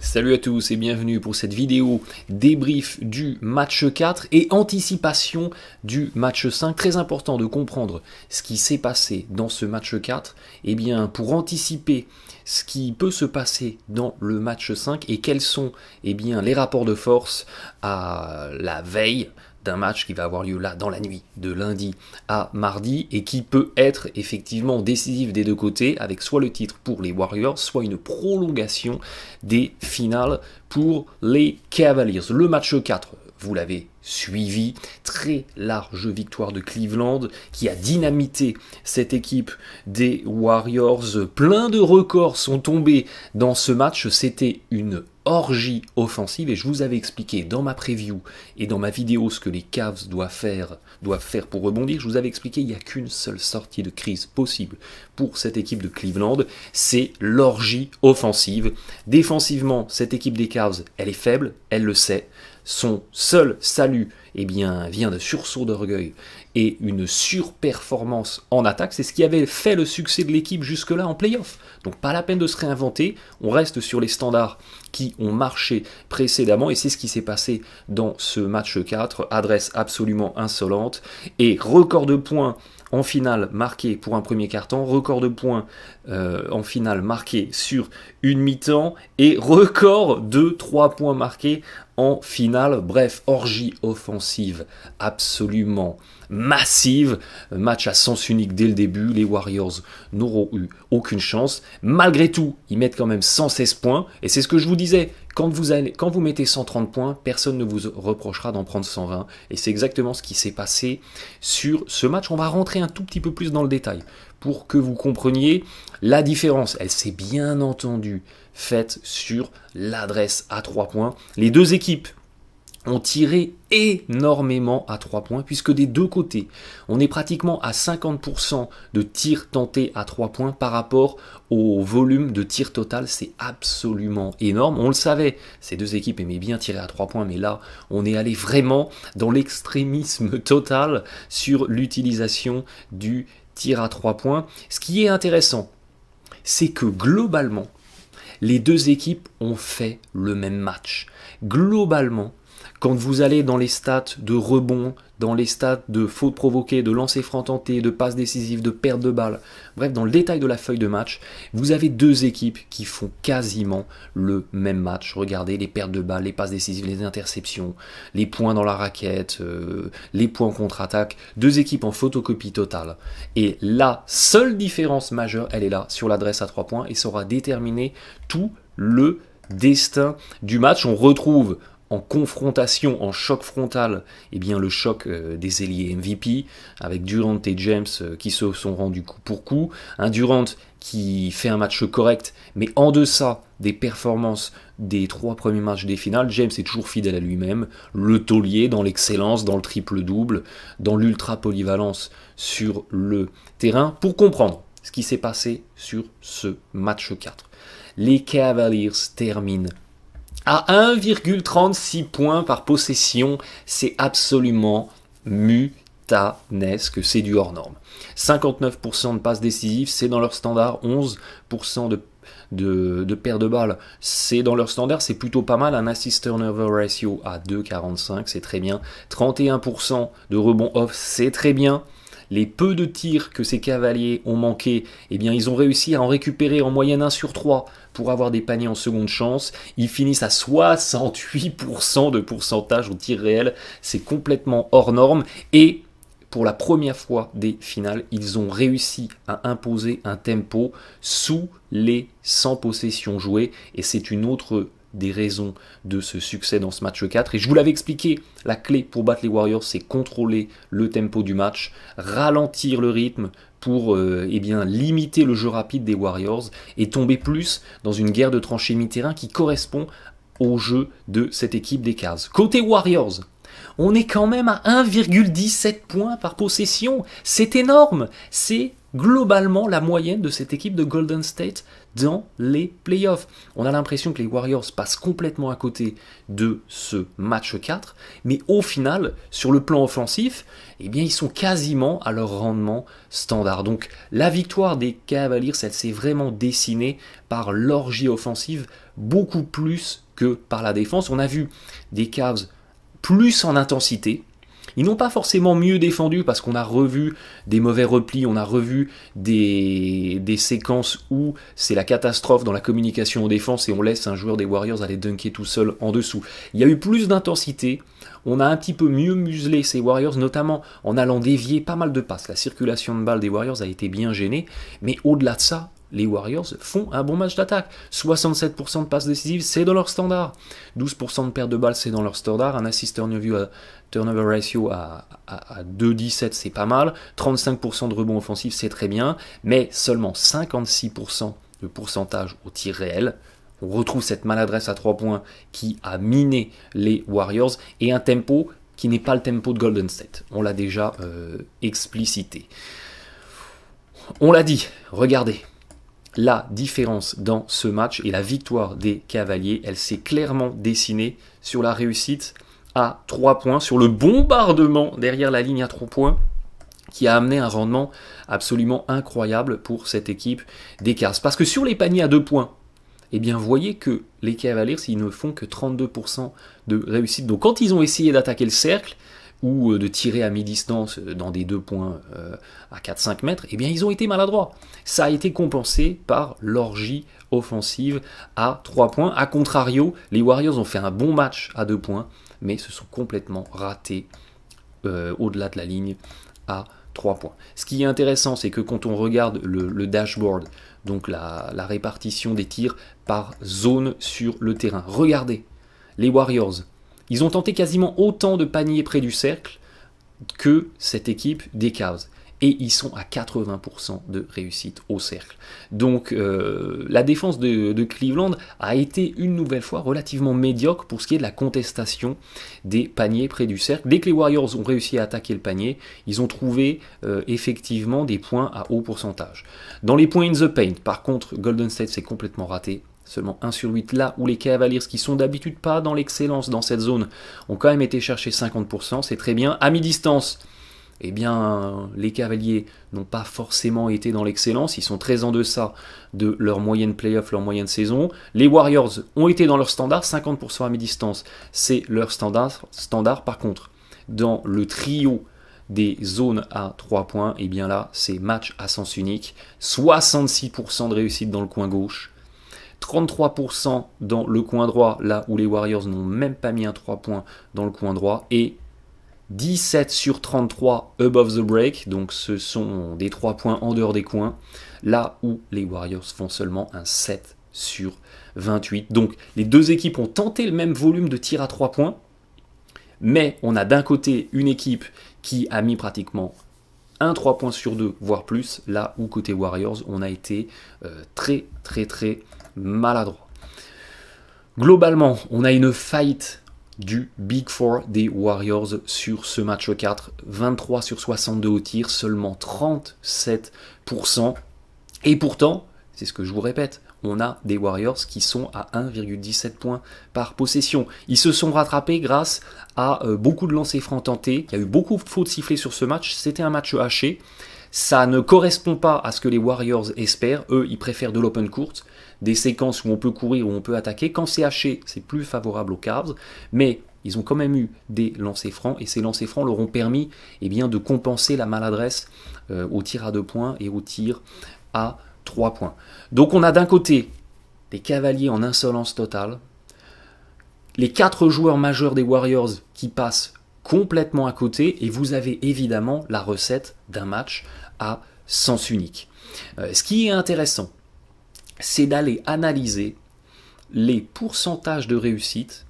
Salut à tous et bienvenue pour cette vidéo débrief du match 4 et anticipation du match 5. Très important de comprendre ce qui s'est passé dans ce match 4. Et bien, pour anticiper ce qui peut se passer dans le match 5 et quels sont les rapports de force à la veille d'un match qui va avoir lieu là dans la nuit de lundi à mardi et qui peut être effectivement décisif des deux côtés avec soit le titre pour les Warriors, soit une prolongation des finales pour les Cavaliers. Le match 4, vous l'avez suivi, très large victoire de Cleveland qui a dynamité cette équipe des Warriors. Plein de records sont tombés dans ce match, c'était une orgie offensive et je vous avais expliqué dans ma preview et dans ma vidéo ce que les Cavs doivent faire pour rebondir. Je vous avais expliqué qu'il n'y a qu'une seule sortie de crise possible pour cette équipe de Cleveland, c'est l'orgie offensive. Défensivement, cette équipe des Cavs, elle est faible, elle le sait. Son seul salut vient de sursaut d'orgueil et une surperformance en attaque. C'est ce qui avait fait le succès de l'équipe jusque-là en play-off. Donc pas la peine de se réinventer, on reste sur les standards qui ont marché précédemment et c'est ce qui s'est passé dans ce match 4. Adresse absolument insolente et record de points en finale marqué pour un premier quart-temps, record de points en finale marqué sur une mi-temps et record de 3 points marqués en finale. Bref, orgie offensive absolument massive, match à sens unique dès le début, les Warriors n'auront eu aucune chance. Malgré tout, ils mettent quand même 116 points et c'est ce que je vous disais. Quand vous mettez 130 points, personne ne vous reprochera d'en prendre 120. Et c'est exactement ce qui s'est passé sur ce match. On va rentrer un tout petit peu plus dans le détail pour que vous compreniez la différence. Elle s'est bien entendu faite sur l'adresse à 3 points. Les deux équipes ont tiré énormément à 3 points, puisque des deux côtés, on est pratiquement à 50% de tirs tentés à 3 points par rapport au volume de tir total. C'est absolument énorme. On le savait, ces deux équipes aimaient bien tirer à 3 points, mais là, on est allé vraiment dans l'extrémisme total sur l'utilisation du tir à 3 points. Ce qui est intéressant, c'est que globalement, les deux équipes ont fait le même match. Globalement, quand vous allez dans les stats de rebond, dans les stats de fautes provoquées, de lancers francs tentés, de passes décisives, de pertes de balles, bref, dans le détail de la feuille de match, vous avez deux équipes qui font quasiment le même match. Regardez les pertes de balles, les passes décisives, les interceptions, les points dans la raquette, les points en contre-attaque, deux équipes en photocopie totale. Et la seule différence majeure, elle est là, sur l'adresse à 3 points, et ça aura déterminé tout le destin du match. On retrouve en confrontation, en choc frontal, le choc des ailiers MVP, avec Durant et James qui se sont rendus coup pour coup. Un Durant qui fait un match correct, mais en deçà des performances des 3 premiers matchs des finales. James est toujours fidèle à lui-même, le taulier dans l'excellence, dans le triple-double, dans l'ultra-polyvalence sur le terrain. Pour comprendre ce qui s'est passé sur ce match 4, les Cavaliers terminent à 1,36 points par possession. C'est absolument mutanesque, c'est du hors norme. 59% de passes décisives, c'est dans leur standard. 11% de paires de balles, c'est dans leur standard, c'est plutôt pas mal. Un assist turnover ratio à 2,45, c'est très bien. 31% de rebond off, c'est très bien. Les peu de tirs que ces Cavaliers ont manqué, ils ont réussi à en récupérer en moyenne 1 sur 3 pour avoir des paniers en seconde chance. Ils finissent à 68% de pourcentage au tir réel. C'est complètement hors norme. Et pour la première fois des finales, ils ont réussi à imposer un tempo sous les 100 possessions jouées. Et c'est une autre des raisons de ce succès dans ce match 4. Et je vous l'avais expliqué, la clé pour battre les Warriors, c'est contrôler le tempo du match, ralentir le rythme pour limiter le jeu rapide des Warriors et tomber plus dans une guerre de tranchées mi-terrain qui correspond au jeu de cette équipe des Cavs. Côté Warriors, On est quand même à 1,17 points par possession. C'est énorme. C'est globalement la moyenne de cette équipe de Golden State dans les playoffs. On a l'impression que les Warriors passent complètement à côté de ce match 4, mais au final, sur le plan offensif, eh bien, ils sont quasiment à leur rendement standard. Donc la victoire des Cavaliers, elle s'est vraiment dessinée par l'orgie offensive, beaucoup plus que par la défense. On a vu des Cavs plus en intensité. Ils n'ont pas forcément mieux défendu parce qu'on a revu des mauvais replis, on a revu des séquences où c'est la catastrophe dans la communication en défense et on laisse un joueur des Warriors aller dunker tout seul en dessous. Il y a eu plus d'intensité, on a un petit peu mieux muselé ces Warriors, notamment en allant dévier pas mal de passes. La circulation de balles des Warriors a été bien gênée, mais au-delà de ça, les Warriors font un bon match d'attaque. 67% de passes décisives, c'est dans leur standard. 12% de perte de balles, c'est dans leur standard. Un assist turnover ratio à 2,17, c'est pas mal. 35% de rebonds offensifs, c'est très bien. Mais seulement 56% de pourcentage au tir réel. On retrouve cette maladresse à 3 points qui a miné les Warriors. Et un tempo qui n'est pas le tempo de Golden State. On l'a déjà explicité. On l'a dit, regardez. La différence dans ce match et la victoire des Cavaliers, elle s'est clairement dessinée sur la réussite à 3 points, sur le bombardement derrière la ligne à 3 points, qui a amené un rendement absolument incroyable pour cette équipe des Cavs. Parce que sur les paniers à 2 points, eh bien, vous voyez que les Cavaliers, ils ne font que 32% de réussite. Donc quand ils ont essayé d'attaquer le cercle, ou de tirer à mi-distance dans des 2 points à 4-5 mètres, eh bien ils ont été maladroits. Ça a été compensé par l'orgie offensive à 3 points. A contrario, les Warriors ont fait un bon match à 2 points, mais se sont complètement ratés au-delà de la ligne à 3 points. Ce qui est intéressant, c'est que quand on regarde le dashboard, donc la répartition des tirs par zone sur le terrain, regardez, les Warriors, ils ont tenté quasiment autant de paniers près du cercle que cette équipe des Cavs. Et ils sont à 80% de réussite au cercle. Donc la défense de Cleveland a été une nouvelle fois relativement médiocre pour ce qui est de la contestation des paniers près du cercle. Dès que les Warriors ont réussi à attaquer le panier, ils ont trouvé effectivement des points à haut pourcentage. Dans les points in the paint, par contre, Golden State s'est complètement raté. Seulement 1 sur 8, là où les Cavaliers, qui sont d'habitude pas dans l'excellence dans cette zone, ont quand même été chercher 50%, c'est très bien. À mi-distance, eh bien, les Cavaliers n'ont pas forcément été dans l'excellence, ils sont très en deçà de leur moyenne playoff, leur moyenne saison. Les Warriors ont été dans leur standard, 50% à mi-distance, c'est leur standard. Par contre, dans le trio des zones à 3 points, eh bien là, c'est match à sens unique, 66% de réussite dans le coin gauche, 33% dans le coin droit, là où les Warriors n'ont même pas mis un 3 points dans le coin droit, et 17 sur 33 above the break, donc ce sont des 3 points en dehors des coins, là où les Warriors font seulement un 7 sur 28. Donc les deux équipes ont tenté le même volume de tirs à 3 points, mais on a d'un côté une équipe qui a mis pratiquement un 3 points sur 2, voire plus, là où côté Warriors, on a été très maladroit. Globalement, on a une fight du Big Four des Warriors sur ce match 4, 23 sur 62 au tir, seulement 37%. Et pourtant, c'est ce que je vous répète, on a des Warriors qui sont à 1,17 points par possession. Ils se sont rattrapés grâce à beaucoup de lancers francs tentés. Il y a eu beaucoup de fautes sifflées sur ce match. C'était un match haché. Ça ne correspond pas à ce que les Warriors espèrent. Eux, ils préfèrent de l'open court, des séquences où on peut courir, où on peut attaquer. Quand c'est haché, c'est plus favorable aux Cavs. Mais ils ont quand même eu des lancers francs. Et ces lancers francs leur ont permis de compenser la maladresse au tir à 2 points et au tir à 3 points. Donc on a d'un côté des Cavaliers en insolence totale, les 4 joueurs majeurs des Warriors qui passent complètement à côté, et vous avez évidemment la recette d'un match à sens unique. Ce qui est intéressant, c'est d'aller analyser les pourcentages de réussite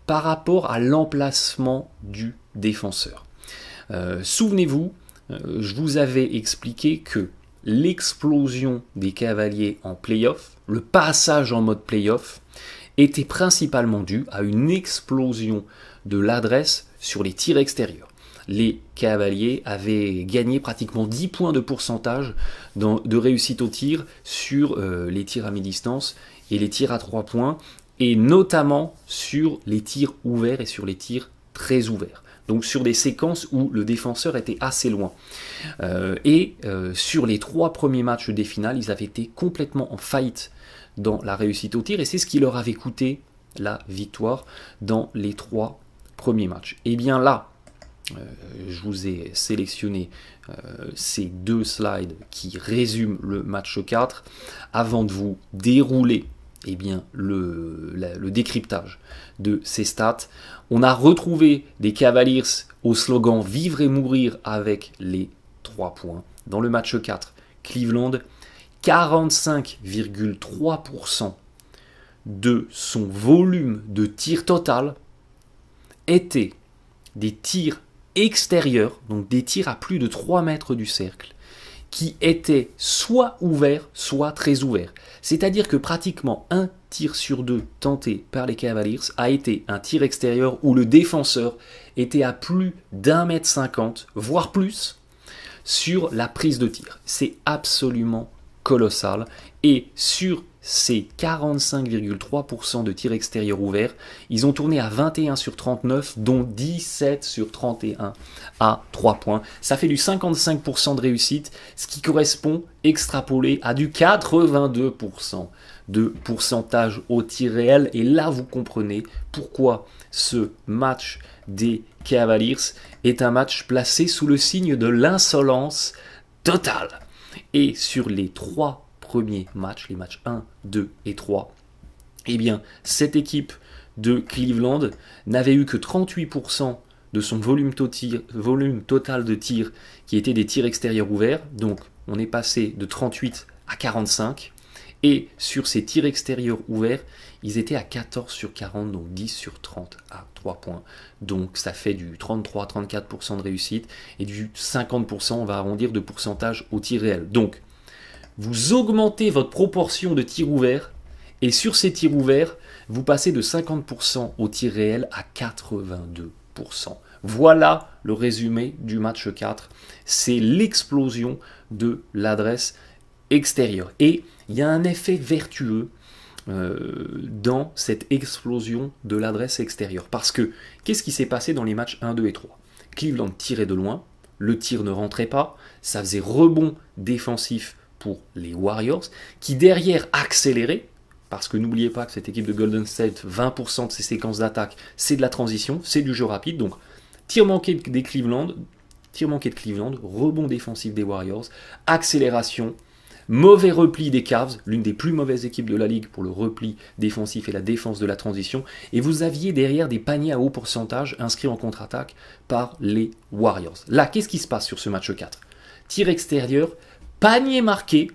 par rapport à l'emplacement du défenseur. Souvenez-vous, je vous avais expliqué que l'explosion des Cavaliers en play-off, le passage en mode play-off, était principalement dû à une explosion de l'adresse sur les tirs extérieurs. Les Cavaliers avaient gagné pratiquement 10 points de pourcentage de réussite au tir sur les tirs à mi-distance et les tirs à 3 points, et notamment sur les tirs ouverts et sur les tirs très ouverts. Donc sur des séquences où le défenseur était assez loin. Sur les 3 premiers matchs des finales, ils avaient été complètement en faillite dans la réussite au tir, et c'est ce qui leur avait coûté la victoire dans les 3 premiers matchs. Et bien là, je vous ai sélectionné ces 2 slides qui résument le match 4 avant de vous dérouler le décryptage de ces stats. On a retrouvé des Cavaliers au slogan « Vivre et mourir avec les 3 points ». Dans le match 4, Cleveland, 45,3% de son volume de tir total était des tirs extérieurs, donc des tirs à plus de 3 mètres du cercle, qui étaient soit ouverts, soit très ouverts. C'est-à-dire que pratiquement un tir sur 2 tenté par les Cavaliers a été un tir extérieur où le défenseur était à plus d'1,50 m, voire plus, sur la prise de tir. C'est absolument colossal. Et sur ces 45,3% de tirs extérieurs ouverts, ils ont tourné à 21 sur 39, dont 17 sur 31 à 3 points. Ça fait du 55% de réussite, ce qui correspond, extrapolé, à du 82% de pourcentage au tir réel. Et là, vous comprenez pourquoi ce match des Cavaliers est un match placé sous le signe de l'insolence totale. Et sur les 3 premiers matchs, les matchs 1, 2 et 3, eh bien, cette équipe de Cleveland n'avait eu que 38% de son volume total de tirs qui étaient des tirs extérieurs ouverts. Donc, on est passé de 38 à 45. Et sur ces tirs extérieurs ouverts, ils étaient à 14 sur 40, donc 10 sur 30 à 3 points. Donc ça fait du 33-34% de réussite et du 50%, on va arrondir, de pourcentage au tir réel. Donc, vous augmentez votre proportion de tirs ouverts, et sur ces tirs ouverts, vous passez de 50% au tir réel à 82%. Voilà le résumé du match 4. C'est l'explosion de l'adresse extérieure. Et il y a un effet vertueux dans cette explosion de l'adresse extérieure. Parce que, qu'est-ce qui s'est passé dans les matchs 1, 2 et 3 ? Cleveland tirait de loin, le tir ne rentrait pas, ça faisait rebond défensif pour les Warriors, qui derrière accéléraient, parce que n'oubliez pas que cette équipe de Golden State, 20% de ses séquences d'attaque, c'est de la transition, c'est du jeu rapide. Donc, tir manqué de Cleveland, rebond défensif des Warriors, accélération, mauvais repli des Cavs, l'une des plus mauvaises équipes de la ligue pour le repli défensif et la défense de la transition, et vous aviez derrière des paniers à haut pourcentage inscrits en contre-attaque par les Warriors. Là, qu'est-ce qui se passe sur ce match 4 ? Tir extérieur, panier marqué,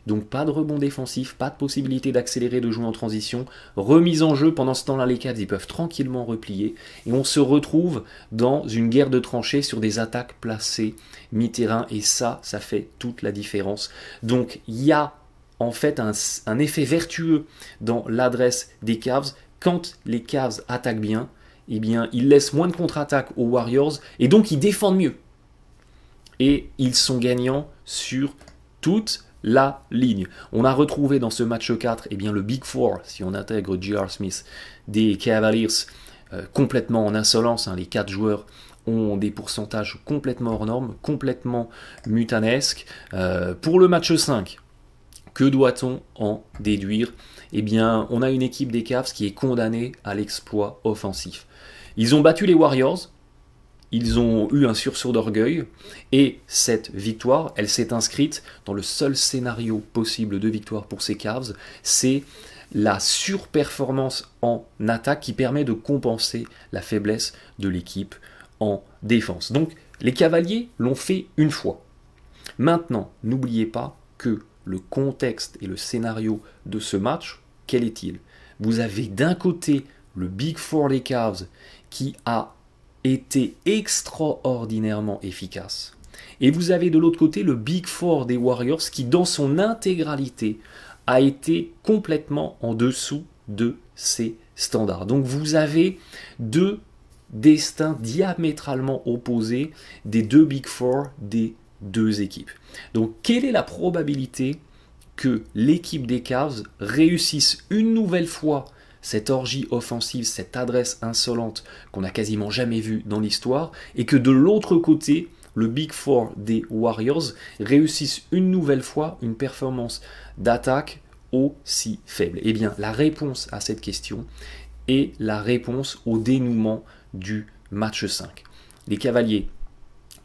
donc pas de rebond défensif, pas de possibilité d'accélérer, de jouer en transition, remise en jeu. Pendant ce temps-là, les Cavs, ils peuvent tranquillement replier, et on se retrouve dans une guerre de tranchées sur des attaques placées mi-terrain, et ça fait toute la différence. Donc il y a en fait un effet vertueux dans l'adresse des Cavs. Quand les Cavs attaquent bien, eh bien ils laissent moins de contre-attaques aux Warriors, et donc ils défendent mieux. Et ils sont gagnants sur toute la ligne. On a retrouvé dans ce match 4 eh bien, le Big Four, si on intègre J.R. Smith, des Cavaliers complètement en insolence. Les 4 joueurs ont des pourcentages complètement hors normes, complètement mutanesques. Pour le match 5, que doit-on en déduire ? Eh bien, on a une équipe des Cavs qui est condamnée à l'exploit offensif. Ils ont battu les Warriors. Ils ont eu un sursaut d'orgueil, et cette victoire, elle s'est inscrite dans le seul scénario possible de victoire pour ces Cavs, c'est la surperformance en attaque qui permet de compenser la faiblesse de l'équipe en défense. Donc les Cavaliers l'ont fait une fois. Maintenant, n'oubliez pas que le contexte et le scénario de ce match, quel est-il ? Vous avez d'un côté le Big Four des Cavs qui a été extraordinairement efficace. Et vous avez de l'autre côté le Big Four des Warriors qui, dans son intégralité, a été complètement en dessous de ses standards. Donc vous avez deux destins diamétralement opposés des deux Big Four des deux équipes. Donc, quelle est la probabilité que l'équipe des Cavs réussisse une nouvelle fois cette orgie offensive, cette adresse insolente qu'on n'a quasiment jamais vue dans l'histoire, et que de l'autre côté, le Big Four des Warriors réussisse une nouvelle fois une performance d'attaque aussi faible? Eh bien, la réponse à cette question est la réponse au dénouement du match 5. Les Cavaliers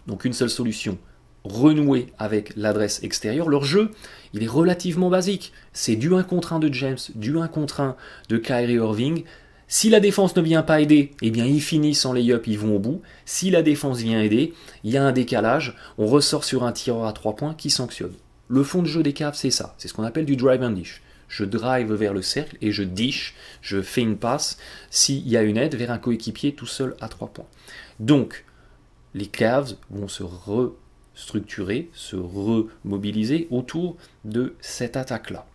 n'ont qu'une seule solution: renouer avec l'adresse extérieure. Leur jeu, il est relativement basique. C'est du 1 contre 1 de James, du 1 contre 1 de Kyrie Irving. Si la défense ne vient pas aider, eh bien ils finissent en lay-up, ils vont au bout. Si la défense vient aider, il y a un décalage, on ressort sur un tireur à 3 points qui sanctionne. Le fond de jeu des Cavs, c'est ça. C'est ce qu'on appelle du drive and dish. Je drive vers le cercle et je dish, je fais une passe s'il y a une aide vers un coéquipier tout seul à 3 points. Donc, les Cavs vont se restructurer, se remobiliser autour de cette attaque-là.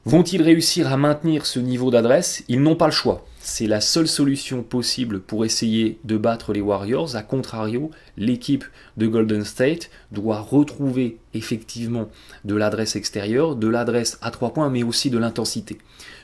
Vont-ils réussir à maintenir ce niveau d'adresse? Ils n'ont pas le choix. C'est la seule solution possible pour essayer de battre les Warriors. A contrario, l'équipe de Golden State doit retrouver effectivement de l'adresse extérieure, de l'adresse à 3 points, mais aussi de l'intensité.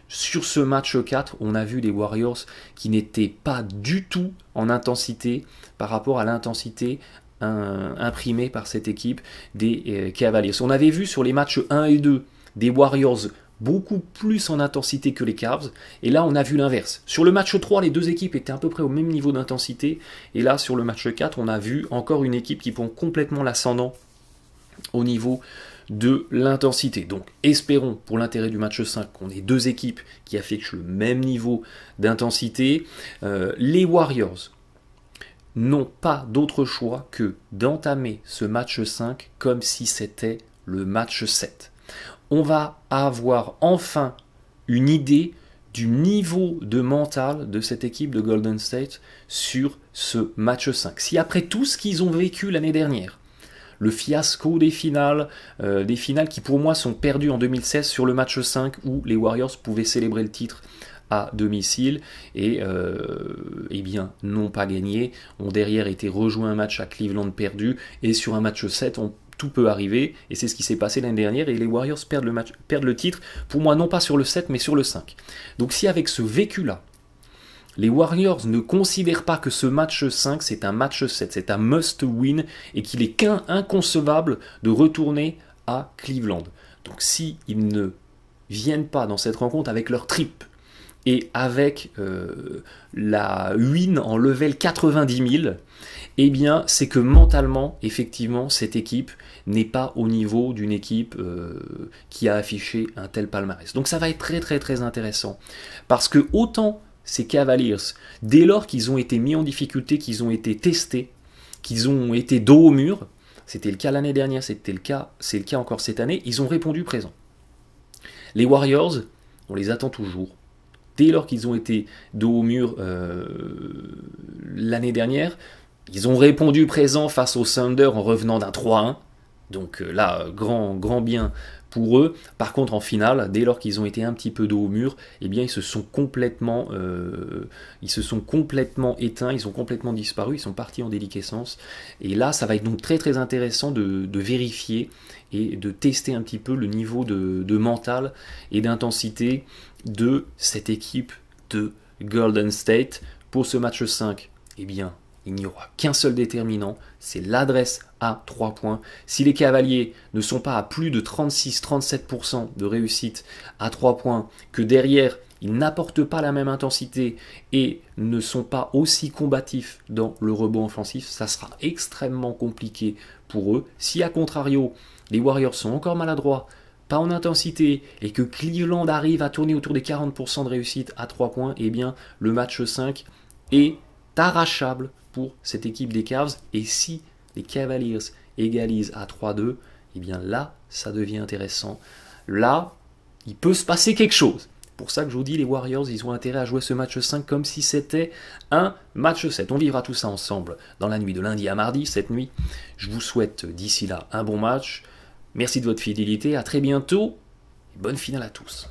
Sur ce match 4, on a vu des Warriors qui n'étaient pas du tout en intensité par rapport à l'intensité imprimée par cette équipe des Cavaliers. On avait vu sur les matchs 1 et 2 des Warriors beaucoup plus en intensité que les Cavs, et là on a vu l'inverse. Sur le match 3, les deux équipes étaient à peu près au même niveau d'intensité, et là sur le match 4, on a vu encore une équipe qui prend complètement l'ascendant au niveau de l'intensité. Donc espérons, pour l'intérêt du match 5, qu'on ait deux équipes qui affichent le même niveau d'intensité. Les Warriors n'ont pas d'autre choix que d'entamer ce match 5 comme si c'était le match 7. On va avoir enfin une idée du niveau de mental de cette équipe de Golden State sur ce match 5. Si après tout ce qu'ils ont vécu l'année dernière, le fiasco des finales qui pour moi sont perdues en 2016 sur le match 5 où les Warriors pouvaient célébrer le titre à domicile et eh bien n'ont pas gagné, ont derrière été rejoint un match à Cleveland perdu, et sur un match 7 tout peut arriver, et c'est ce qui s'est passé l'année dernière, et les Warriors perdent le titre, pour moi non pas sur le 7 mais sur le 5. Donc si avec ce vécu-là, les Warriors ne considèrent pas que ce match 5 c'est un match 7, c'est un must-win, et qu'il est inconcevable de retourner à Cleveland. Donc si ils ne viennent pas dans cette rencontre avec leur trip, et avec la win en level 90 000, eh bien c'est que mentalement, effectivement, cette équipe n'est pas au niveau d'une équipe qui a affiché un tel palmarès. Donc ça va être très très très intéressant, parce que autant ces Cavaliers, dès lors qu'ils ont été mis en difficulté, qu'ils ont été testés, qu'ils ont été dos au mur, c'était le cas l'année dernière, c'est le cas encore cette année, ils ont répondu présent. Les Warriors, on les attend toujours. Dès lors qu'ils ont été dos au mur l'année dernière, ils ont répondu présent face au Thunder en revenant d'un 3-1. Donc là, grand bien pour eux. Par contre, en finale, dès lors qu'ils ont été un petit peu dos au mur, eh bien, ils se sont complètement éteints, ils ont complètement disparu, ils sont partis en déliquescence. Et là, ça va être donc très très intéressant de vérifier et de tester un petit peu le niveau de mental et d'intensité de cette équipe de Golden State. Pour ce match 5, eh bien, il n'y aura qu'un seul déterminant, c'est l'adresse à 3 points. Si les Cavaliers ne sont pas à plus de 36-37% de réussite à 3 points, que derrière, ils n'apportent pas la même intensité et ne sont pas aussi combatifs dans le rebond offensif, ça sera extrêmement compliqué pour eux. Si à contrario, les Warriors sont encore maladroits, pas en intensité, et que Cleveland arrive à tourner autour des 40% de réussite à 3 points, eh bien le match 5 est arrachable pour cette équipe des Cavs. Et si les Cavaliers égalisent à 3-2, eh bien là, ça devient intéressant. Là, il peut se passer quelque chose. Pour ça que je vous dis, les Warriors, ils ont intérêt à jouer ce match 5 comme si c'était un match 7. On vivra tout ça ensemble dans la nuit de lundi à mardi, cette nuit. Je vous souhaite d'ici là un bon match. Merci de votre fidélité, à très bientôt, et bonne finale à tous.